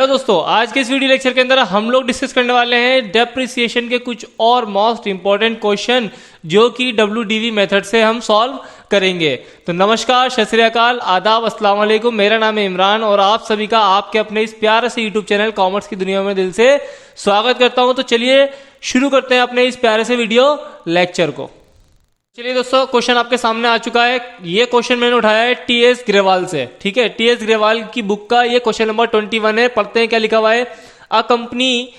Hello दोस्तों, आज के इस वीडियो लेक्चर के अंदर हम लोग डिस्कस करने वाले हैं डेप्रिसिएशन के कुछ और मोस्ट इंपॉर्टेंट क्वेश्चन जो कि WDV मेथड से हम सॉल्व करेंगे। तो नमस्कार, सत श्री अकाल, आदाब, अस्सलाम वालेकुम। मेरा नाम है इमरान और आप सभी का आपके अपने इस प्यारे से यूट्यूब चैनल कॉमर्स की दुनिया में दिल से स्वागत करता हूं। तो चलिए शुरू करते हैं अपने इस प्यारे से वीडियो लेक्चर को। चलिए दोस्तों, क्वेश्चन आपके सामने आ चुका है। ये क्वेश्चन मैंने उठाया है TS ग्रेवाल से। ठीक है, TS ग्रेवाल की बुक का ये क्वेश्चन नंबर 21 है। पढ़ते हैं क्या लिखा हुआ है। A company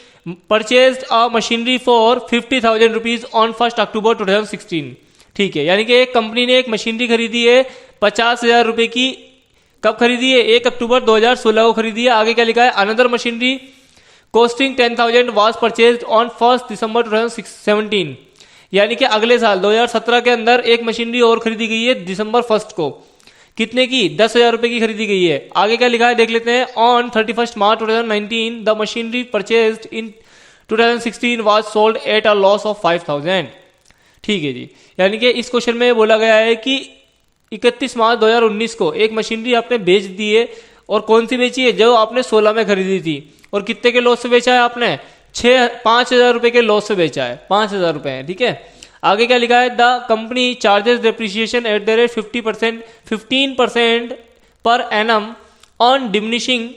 purchased a machinery for 50,000 rupees on 1 अक्टूबर 2016। ठीक है, यानी कि एक कंपनी ने एक मशीनरी खरीदी है 50,000 रुपए की। कब खरीदी है? 1 अक्टूबर 2016 को खरीदी है। आगे क्या लिखा है? Another machinery costing 10,000 was purchased on 1 दिसंबर 2017। यानी कि अगले साल 2017 के अंदर एक मशीनरी और खरीदी गई है दिसंबर 1 को। कितने की? 10,000 रुपए की खरीदी गई है। आगे क्या लिखा है देख लेते हैं। On 31 March 2019 the machinery purchased in 2016 was sold at a loss of 5,000। ठीक है जी, यानी कि इस क्वेश्चन में बोला गया है कि 31 मार्च 2019 को एक मशीनरी आपने बेच दी है। और कौन सी बेची है? जो आपने 16 में खरीदी थी। और कितने के लॉस से बेचा है आपने? 5,000 रुपए के लॉस से बेचा है। 5,000 रुपए है। ठीक है, आगे क्या लिखा है? The company charges depreciation at the rate 15% per annum on diminishing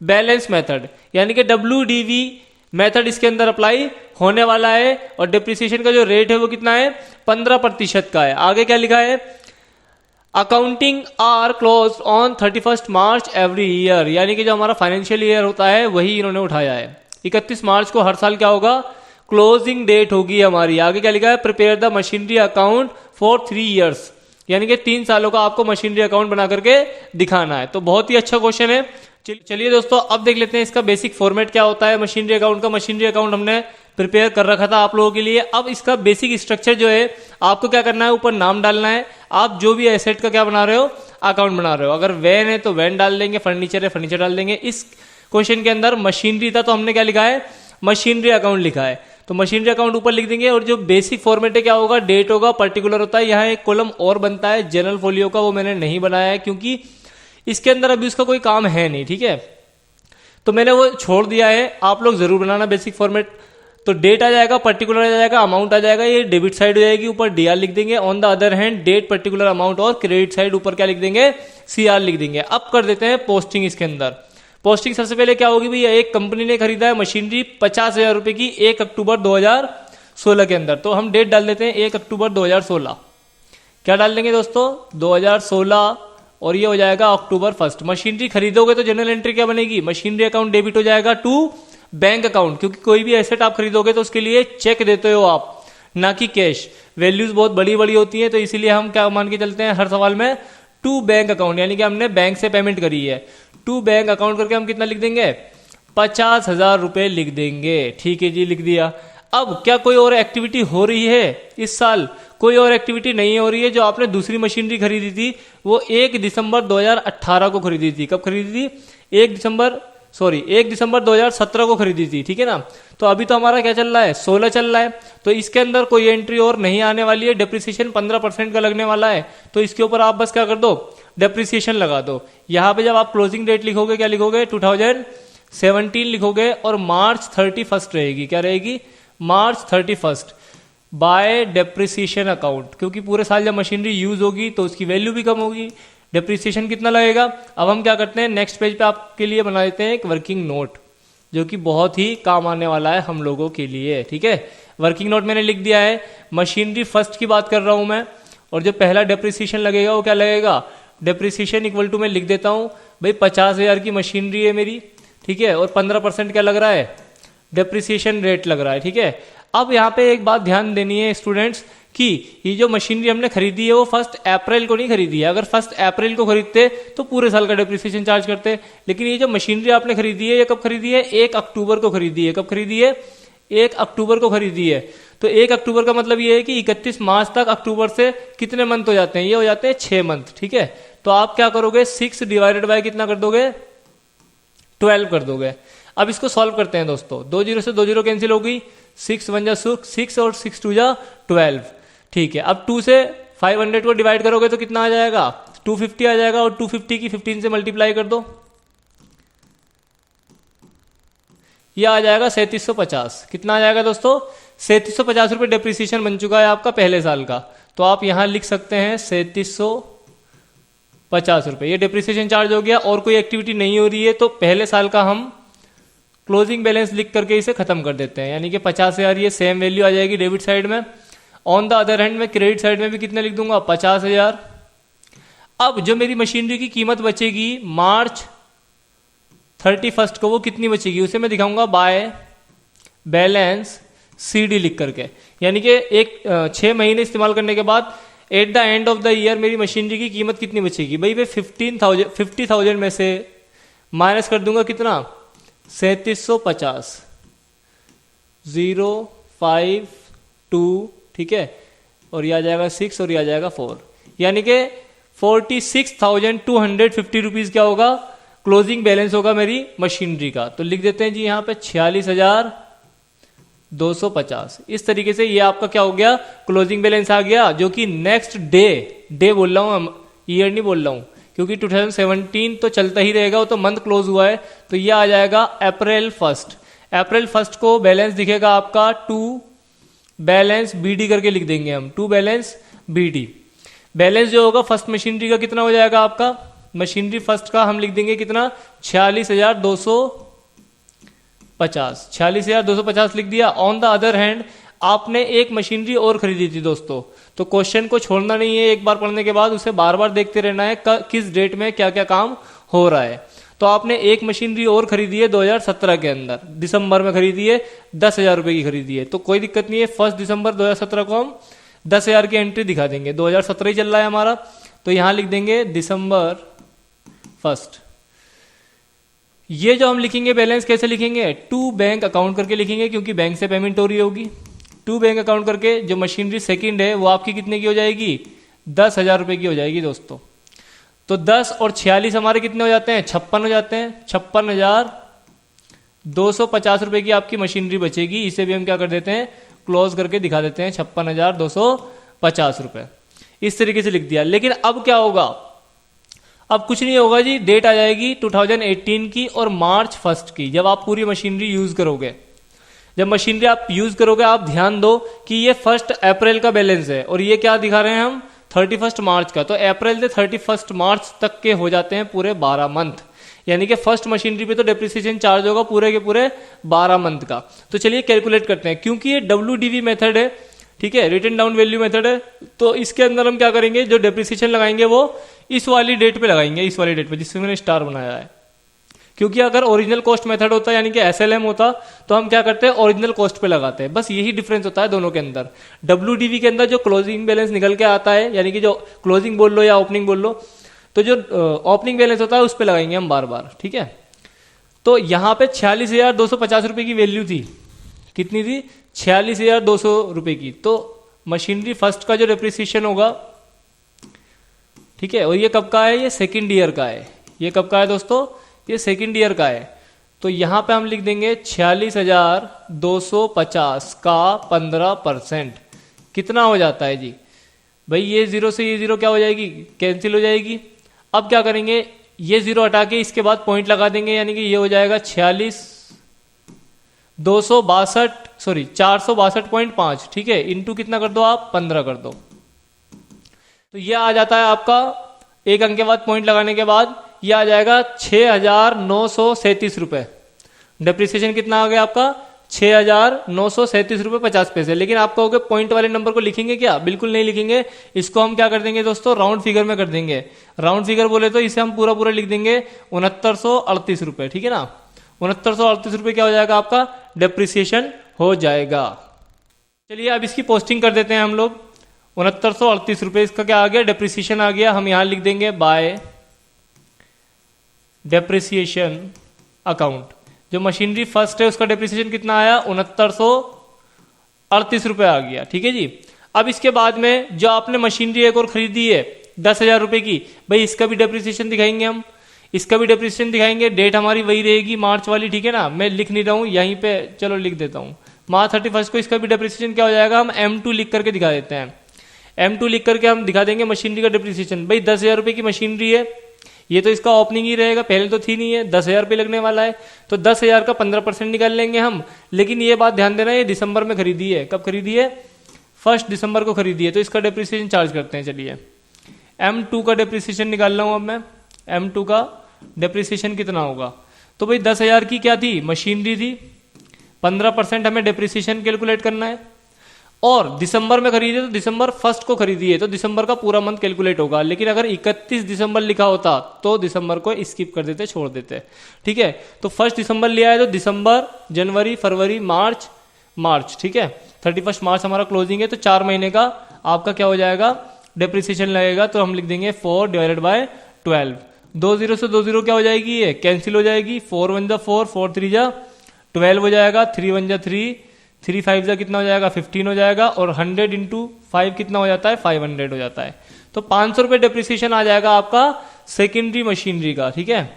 balance method. यानी कि WDV मेथड इसके अंदर अप्लाई होने वाला है। और डेप्रिसिएशन का जो रेट है वो कितना है? 15% का है। आगे क्या लिखा है? Accounting are close on 31 March every year. यानी कि जो हमारा फाइनेंशियल ईयर होता है वही इन्होंने उठाया है। 31 मार्च को हर साल क्या होगा? क्लोजिंग डेट होगी हमारी। आगे क्या लिखा है? Prepare the machinery account for 3 years. यानी कि 3 सालों का आपको मशीनरी अकाउंट बना करके दिखाना है। तो बहुत ही अच्छा क्वेश्चन है। चलिए दोस्तों, अब देख लेते हैं इसका बेसिक फॉर्मेट क्या होता है मशीनरी अकाउंट का। मशीनरी अकाउंट हमने प्रिपेयर कर रखा था आप लोगों के लिए। अब इसका बेसिक स्ट्रक्चर जो है, आपको क्या करना है? ऊपर नाम डालना है। आप जो भी एसेट का क्या बना रहे हो? अकाउंट बना रहे हो। अगर वैन है तो वैन डाल देंगे, फर्नीचर है फर्नीचर डाल देंगे। इस क्वेश्चन के अंदर मशीनरी था तो हमने क्या लिखा है? मशीनरी अकाउंट लिखा है। तो मशीनरी अकाउंट ऊपर लिख देंगे। और जो बेसिक फॉर्मेट है क्या होगा? डेट होगा, पर्टिकुलर होता है। यहाँ एक कॉलम और बनता है जनरल फोलियो का, वो मैंने नहीं बनाया है क्योंकि इसके अंदर अभी उसका कोई काम है नहीं। ठीक है, तो मैंने वो छोड़ दिया है। आप लोग जरूर बनाना बेसिक फॉर्मेट। तो डेट आ जाएगा, पर्टिकुलर आ जाएगा, अमाउंट आ जाएगा। ये डेबिट साइड हो जाएगी, ऊपर DR लिख देंगे। On the other hand date, particular amount, और क्रेडिट साइड ऊपर क्या लिख देंगे? CR लिख देंगे। अब कर देते हैं पोस्टिंग इसके अंदर। पोस्टिंग सबसे पहले क्या होगी भैया? एक कंपनी ने खरीदा है मशीनरी 50,000 रुपए की 1 अक्टूबर 2016 के अंदर। तो हम डेट डाल देते हैं 1 अक्टूबर 2016। क्या डाल देंगे दोस्तों? 2016। और ये हो जाएगा अक्टूबर 1। मशीनरी खरीदोगे तो जनरल एंट्री क्या बनेगी? मशीनरी अकाउंट डेबिट हो जाएगा टू बैंक अकाउंट। क्योंकि कोई भी एसेट आप खरीदोगे तो उसके लिए चेक देते हो आप, ना कि कैश। वैल्यूज बहुत बड़ी बड़ी होती है, तो इसीलिए हम क्या मान के चलते हैं हर सवाल में? To bank account. यानी कि हमने बैंक से पेमेंट करी है। टू बैंक अकाउंट करके हम कितना लिख देंगे? 50,000 रुपए लिख देंगे। ठीक है जी, लिख दिया। अब क्या कोई और एक्टिविटी हो रही है इस साल? कोई और एक्टिविटी नहीं हो रही है। जो आपने दूसरी मशीनरी खरीदी थी वो 1 दिसंबर 2018 को खरीदी थी। कब खरीदी थी? 1 दिसंबर 2017 को खरीदी थी। ठीक है ना। तो अभी तो हमारा क्या चल रहा है? 16 चल रहा है। तो इसके अंदर कोई एंट्री और नहीं आने वाली है। डेप्रिसिएशन 15% का लगने वाला है। तो इसके ऊपर आप बस क्या कर दो? डेप्रिसिएशन लगा दो। यहां पे जब आप क्लोजिंग डेट लिखोगे क्या लिखोगे? 2017 लिखोगे। और मार्च 31 रहेगी। क्या रहेगी? मार्च 31 बाय डेप्रिसिएशन अकाउंट। क्योंकि पूरे साल जब मशीनरी यूज होगी तो उसकी वैल्यू भी कम होगी। डेप्रिसिएशन कितना लगेगा? अब हम क्या करते हैं? नेक्स्ट पेज पे आपके लिए बना देते हैं एक वर्किंग नोट, जो कि बहुत ही काम आने वाला है हम लोगों के लिए। ठीक है, वर्किंग नोट मैंने लिख दिया है। मशीनरी फर्स्ट की बात कर रहा हूं मैं। और जो पहला डेप्रिसिएशन लगेगा वो क्या लगेगा? डेप्रिसिएशन इक्वल टू मैं लिख देता हूं भाई 50,000 की मशीनरी है मेरी। ठीक है, और 15% क्या लग रहा है? डेप्रिसिएशन रेट लग रहा है। ठीक है, अब यहाँ पे एक बात ध्यान देनी है स्टूडेंट्स कि ये जो मशीनरी हमने खरीदी है वो 1 अप्रैल को नहीं खरीदी है। अगर 1 अप्रैल को खरीदते तो पूरे साल का डेप्रिसिएशन चार्ज करते। लेकिन ये जो मशीनरी आपने खरीदी है ये कब खरीदी है? 1 अक्टूबर को खरीदी है। कब खरीदी है? 1 अक्टूबर को खरीदी है। तो 1 अक्टूबर का मतलब ये है कि 31 मार्च तक अक्टूबर से कितने मंथ हो जाते हैं? ये हो जाते हैं 6 मंथ। ठीक है, तो आप क्या करोगे? 6 डिवाइडेड बाय कितना कर दोगे? 12 कर दोगे। अब इसको सॉल्व करते हैं दोस्तों। 2 0 से 2 0 कैंसिल हो गई। 6 1 जा 6 और 6 2 जा 12। ठीक है, अब 2 से 500 को डिवाइड करोगे तो कितना आ जाएगा? 250 आ जाएगा। और 250 की 15 से मल्टीप्लाई कर दो। ये आ जाएगा 3750। कितना आ जाएगा दोस्तों? 3750 रुपये डेप्रिसिएशन बन चुका है आपका पहले साल का। तो आप यहां लिख सकते हैं 3750 रुपये, ये डेप्रिसिएशन चार्ज हो गया। और कोई एक्टिविटी नहीं हो रही है तो पहले साल का हम क्लोजिंग बैलेंस लिख करके इसे खत्म कर देते हैं, यानी कि 50,000 ये सेम वैल्यू आ जाएगी डेबिट साइड में। ऑन द अदर हैंड में क्रेडिट साइड में भी कितने लिख दूंगा? 50,000। अब जो मेरी मशीनरी की कीमत बचेगी मार्च 31 को, वो कितनी बचेगी उसे मैं दिखाऊंगा बाय बैलेंस CD लिख करके। यानी कि 6 महीने इस्तेमाल करने के बाद at the end of the year मेरी मशीनरी की कीमत कितनी बचेगी? भाई मैं 50,000 में से माइनस कर दूंगा कितना? 3750, 052, ठीक है, और यह आ जाएगा 6 और यह आ जाएगा 4, यानी कि 46,250 रुपीज क्या होगा? क्लोजिंग बैलेंस होगा मेरी मशीनरी का। तो लिख देते हैं जी यहाँ पे 46,250। इस तरीके से ये आपका क्या हो गया? क्लोजिंग बैलेंस आ गया, जो कि नेक्स्ट डे बोल रहा हूं, ईयर नहीं बोल रहा हूं, क्योंकि 2017 तो चलता ही रहेगा, वो तो मंथ क्लोज हुआ है। तो ये आ जाएगा अप्रैल 1। अप्रैल 1 को बैलेंस दिखेगा आपका 2 बैलेंस BD करके लिख देंगे हम, 2 बैलेंस BD। बैलेंस जो होगा फर्स्ट मशीनरी का कितना हो जाएगा आपका? मशीनरी फर्स्ट का हम लिख देंगे कितना? 46,250, 46,250 लिख दिया। ऑन द अदर हैंड आपने एक मशीनरी और खरीदी थी दोस्तों, तो क्वेश्चन को छोड़ना नहीं है, एक बार पढ़ने के बाद उसे बार बार देखते रहना है किस डेट में क्या क्या काम हो रहा है। तो आपने एक मशीनरी और खरीदी है 2017 के अंदर, दिसंबर में खरीदी है, 10,000 रुपए की खरीदी है। तो कोई दिक्कत नहीं है, 1 दिसंबर 2017 को हम 10,000 की एंट्री दिखा देंगे। 2017 ही चल रहा है हमारा, तो यहां लिख देंगे December 1। ये जो हम लिखेंगे बैलेंस कैसे लिखेंगे? टू बैंक अकाउंट करके लिखेंगे, क्योंकि बैंक से पेमेंट हो रही होगी। टू बैंक अकाउंट करके जो मशीनरी सेकंड है वो आपकी कितने की हो जाएगी? 10,000 रुपए की हो जाएगी दोस्तों। तो 10 और 46 हमारे कितने हो जाते हैं? 56 हो जाते हैं। 56,250 रुपए की आपकी मशीनरी बचेगी। इसे भी हम क्या कर देते हैं? क्लोज करके दिखा देते हैं, 56,250 रुपए। इस तरीके से लिख दिया। लेकिन अब क्या होगा? अब कुछ नहीं होगा जी, डेट आ जाएगी 2018 की और मार्च 1 की, जब आप पूरी मशीनरी यूज करोगे। जब मशीनरी आप यूज करोगे, आप ध्यान दो कि ये 1 अप्रैल का बैलेंस है और ये क्या दिखा रहे हैं हम? 31 मार्च का। तो अप्रैल से 31 मार्च तक के हो जाते हैं पूरे 12 मंथ, यानी कि फर्स्ट मशीनरी पे तो डेप्रिसिएशन चार्ज होगा पूरे के पूरे 12 मंथ का। तो चलिए कैलकुलेट करते हैं, क्योंकि ये WDV मेथड है, ठीक है, रिटन डाउन वैल्यू मेथड है। तो इसके अंदर हम क्या करेंगे? जो डेप्रिसिएशन लगाएंगे वो इस वाली डेट पे लगाएंगे, इस वाली डेट पे जिसमें मैंने स्टार बनाया है। क्योंकि अगर ओरिजिनल कॉस्ट मेथड होता यानी कि SLM होता, तो हम क्या करते हैं? ओरिजिनल कॉस्ट पे लगाते हैं। बस यही डिफरेंस होता है दोनों के अंदर। WDV के अंदर जो क्लोजिंग बैलेंस निकल के आता है, यानी कि जो क्लोजिंग बोल लो या ओपनिंग बोल लो, तो जो ओपनिंग बैलेंस होता है उस पर लगाएंगे हम बार बार, ठीक है। तो यहां पे 46,250 रुपए की वैल्यू थी। कितनी थी? 46,200 रुपए की। तो मशीनरी फर्स्ट का जो डेप्रिसिएशन होगा, ठीक है, और ये कब का है? ये सेकेंड ईयर का है। ये कब का है दोस्तों? ये सेकेंड ईयर का है। तो यहां पे हम लिख देंगे 46,250 का 15%। कितना हो जाता है जी? भाई ये जीरो से ये जीरो क्या हो जाएगी? कैंसिल हो जाएगी। अब क्या करेंगे? ये जीरो हटा के इसके बाद पॉइंट लगा देंगे, यानी कि ये हो जाएगा 462.5, ठीक है, इंटू कितना कर दो आप? 15 कर दो। तो ये आ जाता है आपका, एक अंक के बाद पॉइंट लगाने के बाद ये आ जाएगा 6,937 रुपए। डेप्रिसिएशन कितना आ गया आपका? 6,937 रुपए 50 पैसे। लेकिन आप कहोगे पॉइंट वाले नंबर को लिखेंगे क्या? बिल्कुल नहीं लिखेंगे। इसको हम क्या कर देंगे दोस्तों? राउंड फिगर में कर देंगे। राउंड फिगर बोले तो इसे हम पूरा पूरा लिख देंगे 6,938 रुपए, ठीक है ना। 6,938 रुपए क्या हो जाएगा? आपका डेप्रिसिएशन हो जाएगा। चलिए अब इसकी पोस्टिंग कर देते हैं हम लोग। 6,938 रुपए इसका क्या आ गया? डेप्रिसिएशन आ गया। हम यहां लिख देंगे बाय डेप्रिसिएशन अकाउंट। जो मशीनरी फर्स्ट है उसका डेप्रिसिएशन कितना आया? 6,938 रुपए आ गया, ठीक है जी। अब इसके बाद में जो आपने मशीनरी एक और खरीदी है 10,000 रुपए की, भाई इसका भी डेप्रिसिएशन दिखाएंगे हम। इसका भी डेप्रिसिएशन दिखाएंगे। डेट हमारी वही रहेगी, मार्च वाली, ठीक है ना। मैं लिख नहीं रहा हूं यहीं पे, चलो लिख देता हूं। मार्च 31 को इसका भी डेप्रिसिएशन क्या हो जाएगा? हम M2 लिख करके दिखा देते हैं। M2 लिख करके हम दिखा देंगे मशीनरी का डेप्रिसिएशन। भाई 10,000 रुपए की मशीनरी है, ये तो इसका ओपनिंग ही रहेगा, पहले तो थी नहीं है, 10,000 पे लगने वाला है, तो 10,000 का 15% निकाल लेंगे हम। लेकिन ये बात ध्यान देना, ये दिसंबर में खरीदी है। कब खरीदी है? 1 दिसंबर को खरीदी है, तो इसका डिप्रिसिएशन चार्ज करते हैं। चलिए M2 का डिप्रिसिएशन निकाल रहा हूं अब मैं। M2 का डिप्रिसिएशन कितना होगा? तो भाई 10,000 की क्या थी? मशीनरी थी, 15% हमें डिप्रिसिएशन कैलकुलेट करना है। और दिसंबर में खरीदे तो दिसंबर 1 को खरीदी है, तो दिसंबर का पूरा मंथ कैलकुलेट होगा। लेकिन अगर 31 दिसंबर लिखा होता तो दिसंबर को स्किप कर देते, छोड़ देते। ठीक है, तो 1 दिसंबर लिया है, तो दिसंबर, जनवरी, फरवरी, मार्च। ठीक है, 31 मार्च हमारा क्लोजिंग है, तो 4 महीने का आपका क्या हो जाएगा? डिप्रिसिएशन लगेगा। तो हम लिख देंगे 4 डिवाइडेड बाय 12। 20 से 20 क्या हो जाएगी? ये कैंसिल हो जाएगी। 4 1 जा 4, 4 3 जा 12 हो जाएगा। 3 1 जा 3, 3 5 जा कितना हो जाएगा? 15 हो जाएगा। और 100 इंटू 5 कितना हो जाता है? 500 हो जाता है। तो 500 रुपये डिप्रिसिएशन आ जाएगा आपका सेकेंडरी मशीनरी का। ठीक है,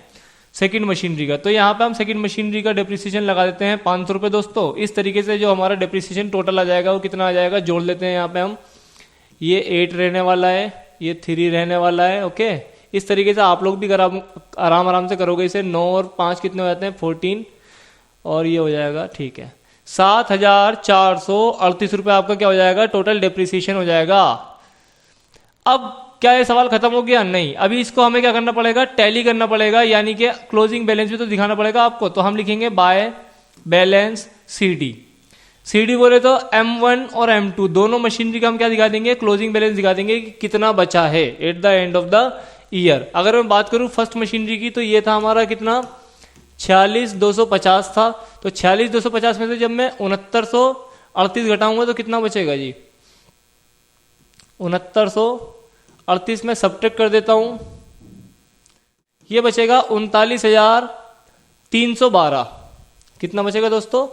सेकंड मशीनरी का। तो यहाँ पे हम सेकंड मशीनरी का डिप्रिसिएशन लगा देते हैं 500 रुपये दोस्तों। इस तरीके से जो हमारा डिप्रिसिएशन टोटल आ जाएगा वो कितना आ जाएगा? जोड़ लेते हैं यहाँ पे हम। ये 8 रहने वाला है, ये 3 रहने वाला है। ओके, इस तरीके से आप लोग भी आराम से करोगे इसे। 9 और 5 कितने हो जाते हैं? 14, और ये हो जाएगा। ठीक है, 7,438 रुपये आपका क्या हो जाएगा? टोटल डिप्रिसिएशन हो जाएगा। अब क्या ये सवाल खत्म हो गया? नहीं, अभी इसको हमें क्या करना पड़ेगा? टैली करना पड़ेगा, यानी कि क्लोजिंग बैलेंस भी तो दिखाना पड़ेगा आपको। तो हम लिखेंगे बाय बैलेंस CD बोले तो M1 और M2 दोनों मशीनरी का हम क्या दिखा देंगे? क्लोजिंग बैलेंस दिखा देंगे कि कितना बचा है at the end of the year. अगर मैं बात करूं फर्स्ट मशीनरी की, तो ये था हमारा कितना? 46,250 था। तो 46,250 में से जब मैं 6938 घटाऊंगा तो कितना बचेगा जी? 6938 में सब्ट्रैक्ट कर देता हूं, ये बचेगा 39,312। कितना बचेगा दोस्तों?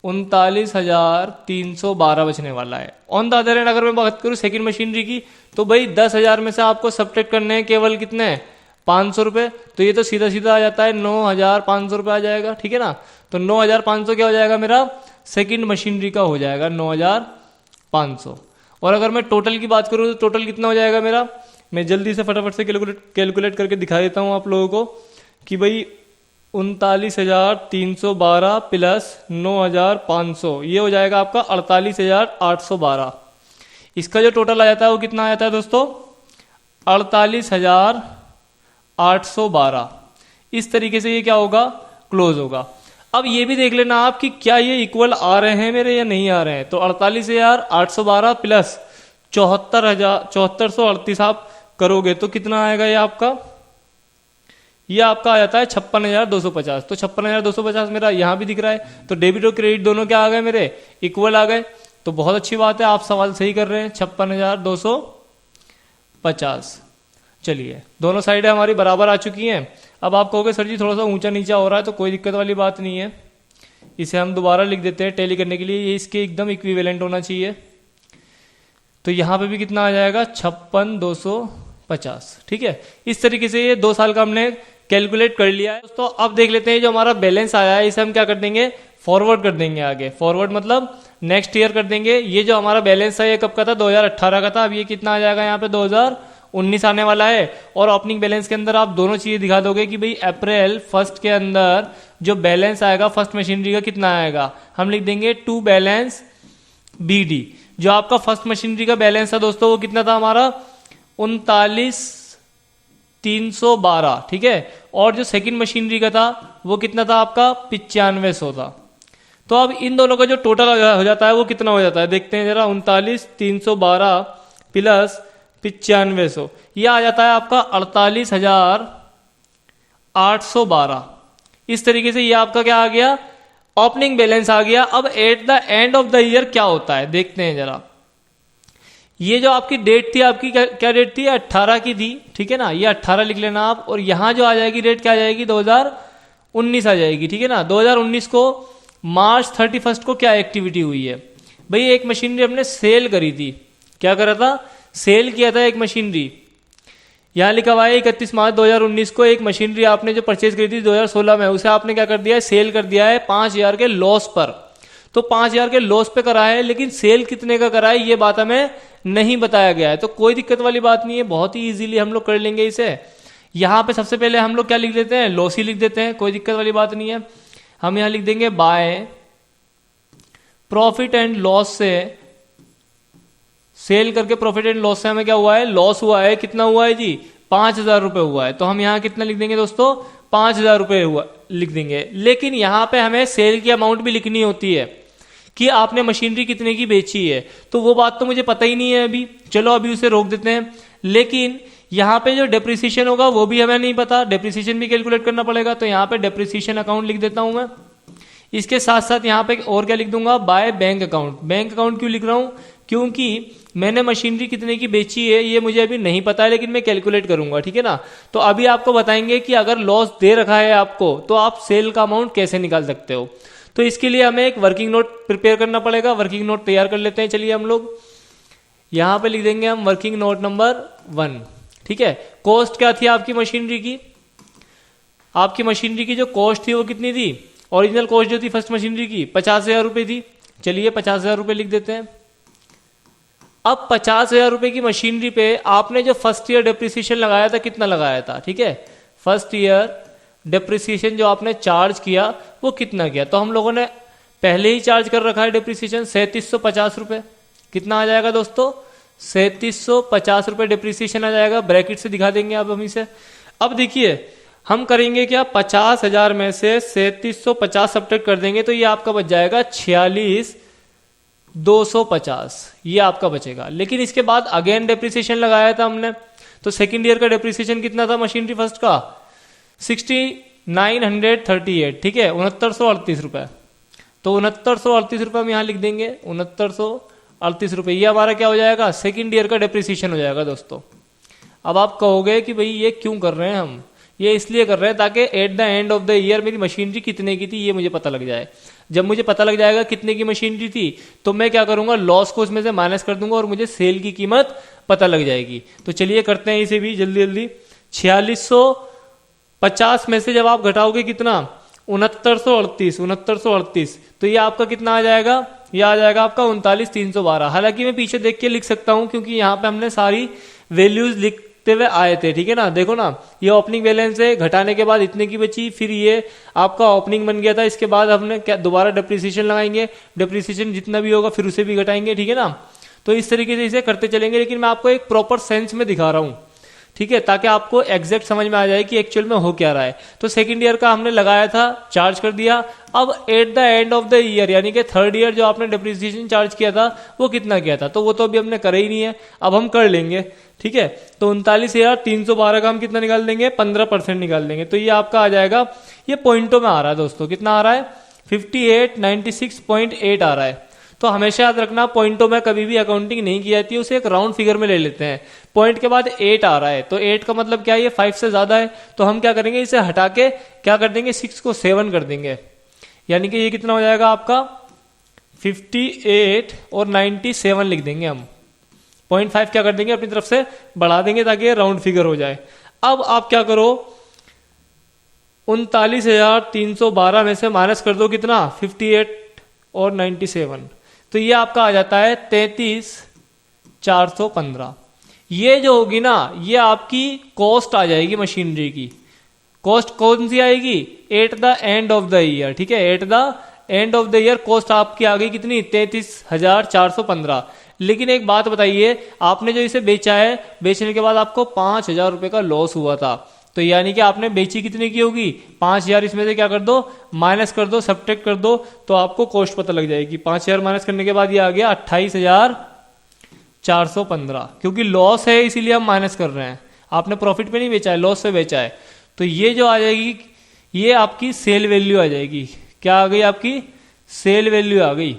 39,312 बचने वाला है। ऑन द अदर हैंड अगर मैं बात करूं सेकंड मशीनरी की, तो भाई 10,000 में से आपको सब्ट्रैक्ट करने हैं केवल कितने? 500 रुपए। तो ये तो सीधा सीधा आ जाता है 9,500 रुपये आ जाएगा। ठीक है ना, तो 9,500 क्या हो जाएगा मेरा? सेकंड मशीनरी का हो जाएगा 9,500। और अगर मैं टोटल की बात करूं तो टोटल कितना हो जाएगा मेरा? मैं जल्दी से फटाफट से कैलकुलेट करके दिखा देता हूं आप लोगों को कि भाई 39,312 प्लस 9,500 ये हो जाएगा आपका 48,812। इसका जो टोटल आ जाता है वो कितना आ जाता है दोस्तों? 48,812। इस तरीके से ये क्या होगा? क्लोज होगा। अब ये भी देख लेना आप कि क्या ये इक्वल आ रहे हैं मेरे या नहीं आ रहे हैं। तो 48,812 प्लस 74,38 आप करोगे तो कितना आएगा? ये आपका आ जाता है 56,250। तो 56,250 मेरा यहां भी दिख रहा है। तो डेबिट और क्रेडिट दोनों क्या आ गए मेरे? इक्वल आ गए। तो बहुत अच्छी बात है, आप सवाल सही कर रहे हैं। 56,250। चलिए, दोनों साइडें हमारी बराबर आ चुकी हैं। अब आप कहोगे सर जी थोड़ा सा ऊंचा नीचा हो रहा है, तो कोई दिक्कत वाली बात नहीं है, इसे हम दोबारा लिख देते हैं टैली करने के लिए। ये इसके एकदम इक्विवेलेंट होना चाहिए। तो यहां पे भी कितना आ जाएगा? 56,250। ठीक है, इस तरीके से ये 2 साल का हमने कैलकुलेट कर लिया है दोस्तों। अब देख लेते हैं जो हमारा बैलेंस आया है इसे हम क्या कर देंगे? फॉरवर्ड कर देंगे आगे। फॉरवर्ड मतलब नेक्स्ट ईयर कर देंगे। ये जो हमारा बैलेंस है ये कब का था? 2018 का था। अब ये कितना आ जाएगा यहाँ पे? 2019 आने वाला है। और ओपनिंग बैलेंस के अंदर आप दोनों चीजें दिखा दोगे कि भाई अप्रैल 1 के अंदर जो बैलेंस आएगा फर्स्ट मशीनरी का कितना आएगा? हम लिख देंगे टू बैलेंस BD। जो आपका फर्स्ट मशीनरी का बैलेंस था दोस्तों वो कितना था हमारा? 39,312। ठीक है, और जो सेकंड मशीनरी का था वो कितना था आपका? 9500 था। तो अब इन दोनों का जो टोटल हो जाता है वो कितना हो जाता है? देखते हैं जरा। 39,312 प्लस 9500 ये आ जाता है आपका 48,812। इस तरीके से ये आपका क्या आ गया? ओपनिंग बैलेंस आ गया। अब at the end of the year क्या होता है देखते हैं जरा। ये जो आपकी डेट थी, आपकी क्या डेट थी? 18 की थी। ठीक है ना, ये 18 लिख लेना आप। और यहां जो आ जाएगी डेट क्या आ जाएगी? 2019 आ जाएगी। ठीक है ना, 2019 को मार्च 31 को क्या एक्टिविटी हुई है? भाई एक मशीनरी हमने सेल करी थी। क्या करा था? सेल किया था एक मशीनरी। यहां लिखा हुआ है 31 मार्च 2019 को एक मशीनरी आपने जो परचेज करी थी 2016 में, उसे आपने क्या कर दिया है? सेल कर दिया है 5,000 के लॉस पर। तो 5,000 के लॉस पे करा है, लेकिन सेल कितने का करा है ये बात हमें नहीं बताया गया है। तो कोई दिक्कत वाली बात नहीं है, बहुत ही इजीली हम लोग कर लेंगे इसे। यहाँ पे सबसे पहले हम लोग क्या लिख देते हैं, लॉस ही लिख देते हैं, कोई दिक्कत वाली बात नहीं है। हम यहाँ लिख देंगे बाय प्रॉफिट एंड लॉस से, सेल करके प्रॉफिट एंड लॉस से हमें क्या हुआ है, लॉस हुआ है। कितना हुआ है जी, 5,000 रुपए हुआ है। तो हम यहाँ कितना लिख देंगे दोस्तों, 5,000 रुपए हुआ लिख देंगे। लेकिन यहाँ पे हमें सेल की अमाउंट भी लिखनी होती है कि आपने मशीनरी कितने की बेची है, तो वो बात तो मुझे पता ही नहीं है अभी, चलो अभी उसे रोक देते हैं। लेकिन यहाँ पे जो डेप्रिसिएशन होगा वो भी हमें नहीं पता, डेप्रिसिएशन भी कैलकुलेट करना पड़ेगा। तो यहाँ पे डेप्रिसिएशन अकाउंट लिख देता हूं मैं। इसके साथ साथ यहाँ पे और क्या लिख दूंगा, by bank account. Bank account क्यों लिख रहा हूं, क्योंकि मैंने मशीनरी कितने की बेची है ये मुझे अभी नहीं पता है, लेकिन मैं कैलकुलेट करूंगा, ठीक है ना। तो अभी आपको बताएंगे कि अगर लॉस दे रखा है आपको तो आप सेल का अमाउंट कैसे निकाल सकते हो। तो इसके लिए हमें एक वर्किंग नोट प्रिपेयर करना पड़ेगा। वर्किंग नोट तैयार कर लेते हैं, चलिए हम लोग यहां पे लिख देंगे हम वर्किंग नोट नंबर 1, ठीक है। कॉस्ट क्या थी आपकी मशीनरी की, आपकी मशीनरी की जो कॉस्ट थी वो कितनी थी, ओरिजिनल कॉस्ट जो थी फर्स्ट मशीनरी की 50,000 रुपए थी। चलिए 50,000 रुपए लिख देते हैं। अब 50,000 रुपए की मशीनरी पे आपने जो फर्स्ट ईयर डेप्रिसिएशन लगाया था कितना लगाया था, ठीक है। फर्स्ट ईयर डेप्रिसिएशन जो आपने चार्ज किया वो कितना किया, तो हम लोगों ने पहले ही चार्ज कर रखा है डेप्रिसिएशन 3750 रुपए। कितना आ जाएगा दोस्तों, 3750 रुपए डेप्रिसिएशन आ जाएगा। ब्रैकेट से दिखा देंगे आप हम इसे। अब देखिए हम करेंगे क्या, 50,000 में से 3750 सब्ट्रैक्ट कर देंगे तो ये आपका बच जाएगा 46,250, ये आपका बचेगा। लेकिन इसके बाद अगेन डेप्रिसिएशन लगाया था हमने, तो सेकंड ईयर का डेप्रिसिएशन कितना था मशीनरी फर्स्ट का, 6938, ठीक है, 6938 रुपए। तो 6938 रुपए हम यहां लिख देंगे, 6938 रुपए। ये हमारा क्या हो जाएगा, सेकंड ईयर का डेप्रिसिएशन हो जाएगा दोस्तों। अब आप कहोगे कि भाई ये क्यों कर रहे हैं हम, ये इसलिए कर रहे हैं ताकि at the end of the year मेरी मशीनरी कितने की थी ये मुझे पता लग जाए। जब मुझे पता लग जाएगा कितने की मशीनरी थी तो मैं क्या करूंगा, लॉस को उसमें से माइनस कर दूंगा और मुझे सेल की कीमत पता लग जाएगी। तो चलिए करते हैं इसे भी जल्दी जल्दी। 4650 में से जब आप घटाओगे कितना, 6938, तो ये आपका कितना आ जाएगा, ये आ जाएगा आपका 39,312। हालांकि मैं पीछे देख के लिख सकता हूं क्योंकि यहाँ पे हमने सारी वैल्यूज लिखते हुए आए थे, ठीक है ना। देखो ना, ये ओपनिंग बैलेंस है, घटाने के बाद इतने की बची, फिर ये आपका ओपनिंग बन गया था। इसके बाद हमने क्या दोबारा डेप्रिसिएशन लगाएंगे, डेप्रिसिएशन जितना भी होगा फिर उसे भी घटाएंगे, ठीक है ना। तो इस तरीके से इसे करते चलेंगे, लेकिन मैं आपको एक प्रॉपर सेंस में दिखा रहा हूं, ठीक है, ताकि आपको एग्जैक्ट समझ में आ जाए कि एक्चुअल में हो क्या रहा है। तो सेकंड ईयर का हमने लगाया था, चार्ज कर दिया। अब at the end of the year यानी कि थर्ड ईयर जो आपने डेप्रिसिएशन चार्ज किया था वो कितना किया था, तो वो तो अभी हमने करा ही नहीं है, अब हम कर लेंगे, ठीक है। तो 39,312 का हम कितना निकाल देंगे, 15% निकाल देंगे। तो ये आपका आ जाएगा, ये पॉइंटों में आ रहा है दोस्तों, कितना आ रहा है, 5896.8 आ रहा है। तो हमेशा याद रखना, पॉइंटों में कभी भी अकाउंटिंग नहीं की जाती है, उसे एक राउंड फिगर में ले लेते हैं। पॉइंट के बाद 8 आ रहा है, तो 8 का मतलब क्या है, ये 5 से ज्यादा है। तो हम क्या करेंगे, इसे हटा के क्या कर देंगे, 6 को 7 कर देंगे, यानी कि ये कितना हो जाएगा आपका 58 और 97 लिख देंगे हम। 0.5 क्या कर देंगे, अपनी तरफ से बढ़ा देंगे ताकि ये राउंड फिगर हो जाए। अब आप क्या करो, 39,312 में से माइनस कर दो कितना, 58 और 97, तो ये आपका आ जाता है 33,415। ये जो होगी ना, ये आपकी कॉस्ट आ जाएगी मशीनरी की। कॉस्ट कौन सी आएगी, at the end of the year, ठीक है, at the end of the year cost आपकी आ गई कितनी, 33,415। लेकिन एक बात बताइए, आपने जो इसे बेचा है, बेचने के बाद आपको 5,000 रुपए का लॉस हुआ था, तो यानी कि आपने बेची कितने की होगी, 5,000। इसमें से क्या कर दो, माइनस कर दो, सब्ट्रैक्ट कर दो, तो आपको कॉस्ट पता लग जाएगी। 5,000 माइनस करने के बाद ये आ गया 28,415। क्योंकि लॉस है इसीलिए हम माइनस कर रहे हैं, आपने प्रॉफिट पे नहीं बेचा है, लॉस पे बेचा है। तो ये जो आ जाएगी, ये आपकी सेल वैल्यू आ जाएगी। क्या आ गई, आपकी सेल वैल्यू आ गई।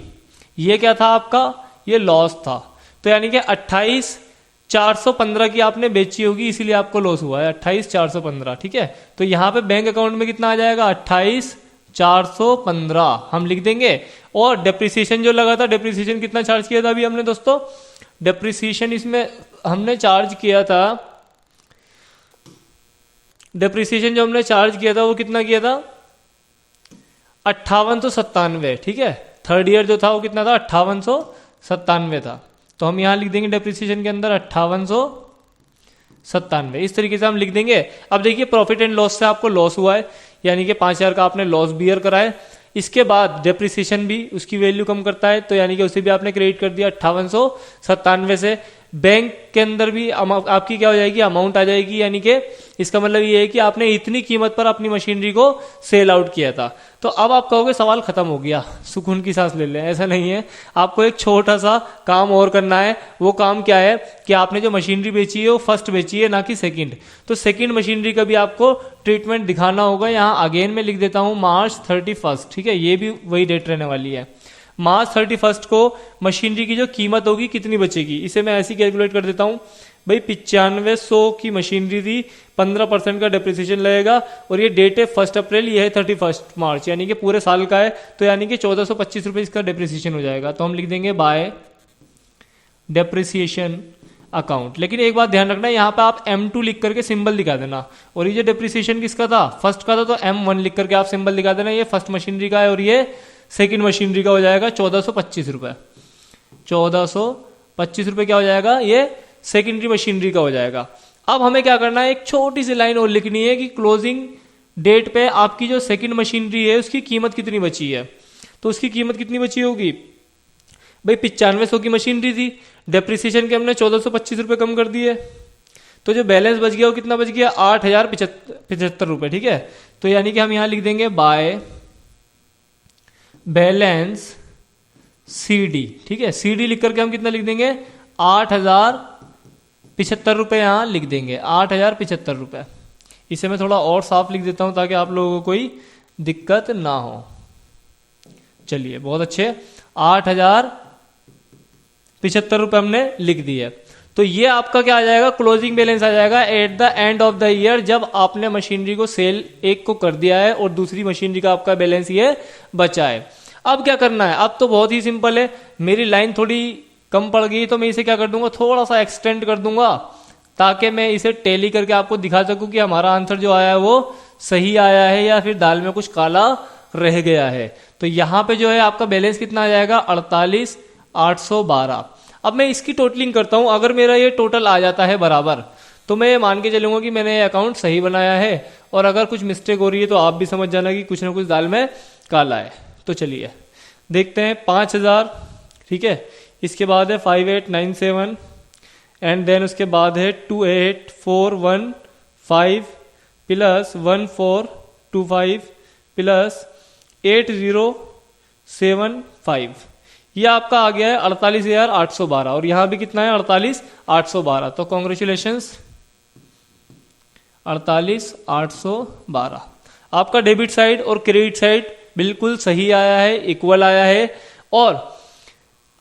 ये क्या था आपका, ये लॉस था। तो यानी कि 28,415 की आपने बेची होगी, इसीलिए आपको लॉस हुआ है 28,415, ठीक है। तो यहां पे बैंक अकाउंट में कितना आ जाएगा, 28,415 हम लिख देंगे। और डेप्रिसिएशन जो लगा था, डेप्रिसिएशन कितना चार्ज किया था अभी हमने दोस्तों, डेप्रिसिएशन इसमें हमने चार्ज किया था, डेप्रिसिएशन जो हमने चार्ज किया था वो कितना किया था, 5897, ठीक है। थर्ड ईयर जो था वो कितना था, 5897 था। तो हम यहां लिख देंगे डेप्रिसिएशन के अंदर 5897 97, इस तरीके से हम लिख देंगे। अब देखिए प्रॉफिट एंड लॉस से आपको लॉस हुआ है, यानी कि 5,000 का आपने लॉस बियर करा है। इसके बाद डेप्रिसिएशन भी उसकी वैल्यू कम करता है, तो यानी कि उसे भी आपने क्रेडिट कर दिया 5897 से। बैंक के अंदर भी आपकी क्या हो जाएगी, अमाउंट आ जाएगी, यानी कि इसका मतलब ये है कि आपने इतनी कीमत पर अपनी मशीनरी को सेल आउट किया था। तो अब आप कहोगे सवाल खत्म हो गया, सुकून की सांस ले लें, ऐसा नहीं है। आपको एक छोटा सा काम और करना है। वो काम क्या है कि आपने जो मशीनरी बेची है वो फर्स्ट बेची है, ना कि सेकंड। तो सेकंड मशीनरी का भी आपको ट्रीटमेंट दिखाना होगा। यहाँ अगेन में लिख देता हूं March 31, ठीक है, ये भी वही डेट रहने वाली है। March 31 को मशीनरी की जो कीमत होगी कितनी बचेगी, इसे मैं ऐसे कैलकुलेट कर देता हूं। भाई 9500 की मशीनरी थी, 15% का डेप्रिसिएशन लगेगा, और ये डेट है 1 अप्रैल, ये है 31 मार्च, यानी कि पूरे साल का है। तो यानी कि 1425 रुपये इसका डेप्रिसिएशन हो जाएगा। तो हम लिख देंगे बाय डेप्रिसिएशन अकाउंट। लेकिन एक बात ध्यान रखना, यहाँ पे आप M2 लिख करके सिंबल दिखा देना। और ये जो डेप्रिसिएशन किसका था, फर्स्ट का था, तो M1 लिख करके आप सिंबल दिखा देना। ये फर्स्ट मशीनरी का है और ये सेकंड मशीनरी का हो जाएगा 1425 रुपए। 1425 रुपए क्या हो जाएगा, ये सेकेंडरी मशीनरी का हो जाएगा। अब हमें क्या करना है, एक छोटी सी लाइन और लिखनी है कि क्लोजिंग डेट पे आपकी जो सेकंड मशीनरी है उसकी कीमत कितनी बची है। तो उसकी कीमत कितनी बची होगी भाई, 9500 की मशीनरी थी, डेप्रिसिएशन के हमने 1425 रुपए कम कर दिए, तो जो बैलेंस बच गया वो कितना बच गया, 8075 रुपए, ठीक है। तो यानी कि हम यहां लिख देंगे बाय बैलेंस CD, ठीक है। CD लिख करके हम कितना लिख देंगे, 8075 रुपए यहां लिख देंगे, 8075 रुपए। इसे मैं थोड़ा और साफ लिख देता हूं ताकि आप लोगों को कोई दिक्कत ना हो। चलिए बहुत अच्छे, 8075 रुपए हमने लिख दिए। तो ये आपका क्या आ जाएगा, क्लोजिंग बैलेंस आ जाएगा at the end of the year, जब आपने मशीनरी को सेल एक को कर दिया है और दूसरी मशीनरी का आपका बैलेंस ये बचा है। अब क्या करना है, अब तो बहुत ही सिंपल है। मेरी लाइन थोड़ी कम पड़ गई तो मैं इसे क्या कर दूंगा, थोड़ा सा एक्सटेंड कर दूंगा ताकि मैं इसे टैली करके आपको दिखा सकूं कि हमारा आंसर जो आया है वो सही आया है या फिर दाल में कुछ काला रह गया है। तो यहां पे जो है आपका बैलेंस कितना आ जाएगा, 48812। अब मैं इसकी टोटलिंग करता हूं, अगर मेरा ये टोटल आ जाता है बराबर तो मैं ये मान के चलूंगा कि मैंने ये अकाउंट सही बनाया है। और अगर कुछ मिस्टेक हो रही है तो आप भी समझ जाना कि कुछ ना कुछ दाल में काला है। तो चलिए देखते हैं, 5000, ठीक है, इसके बाद है 5897 एंड देन उसके बाद है 28415 प्लस 1425 प्लस 8075, ये आपका आ गया है 48,812 और यहां भी कितना है 48,812। तो कॉन्ग्रेचुलेशंस, 48,812 आपका डेबिट साइड और क्रेडिट साइड बिल्कुल सही आया है, इक्वल आया है। और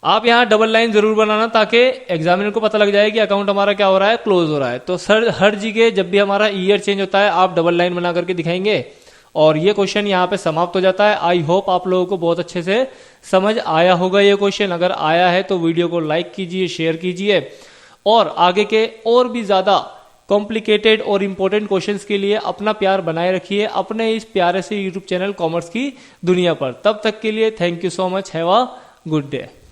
आप यहां डबल लाइन जरूर बनाना ताकि एग्जामिनर को पता लग जाए कि अकाउंट हमारा क्या हो रहा है, क्लोज हो रहा है। तो सर हर जगह जब भी हमारा ईयर चेंज होता है आप डबल लाइन बना करके दिखाएंगे। और ये क्वेश्चन यहाँ पे समाप्त हो जाता है। आई होप आप लोगों को बहुत अच्छे से समझ आया होगा ये क्वेश्चन। अगर आया है तो वीडियो को लाइक कीजिए, शेयर कीजिए और आगे के और भी ज्यादा कॉम्प्लिकेटेड और इंपॉर्टेंट क्वेश्चंस के लिए अपना प्यार बनाए रखिए अपने इस प्यारे से यूट्यूब चैनल कॉमर्स की दुनिया पर। तब तक के लिए thank you so much, have a good day.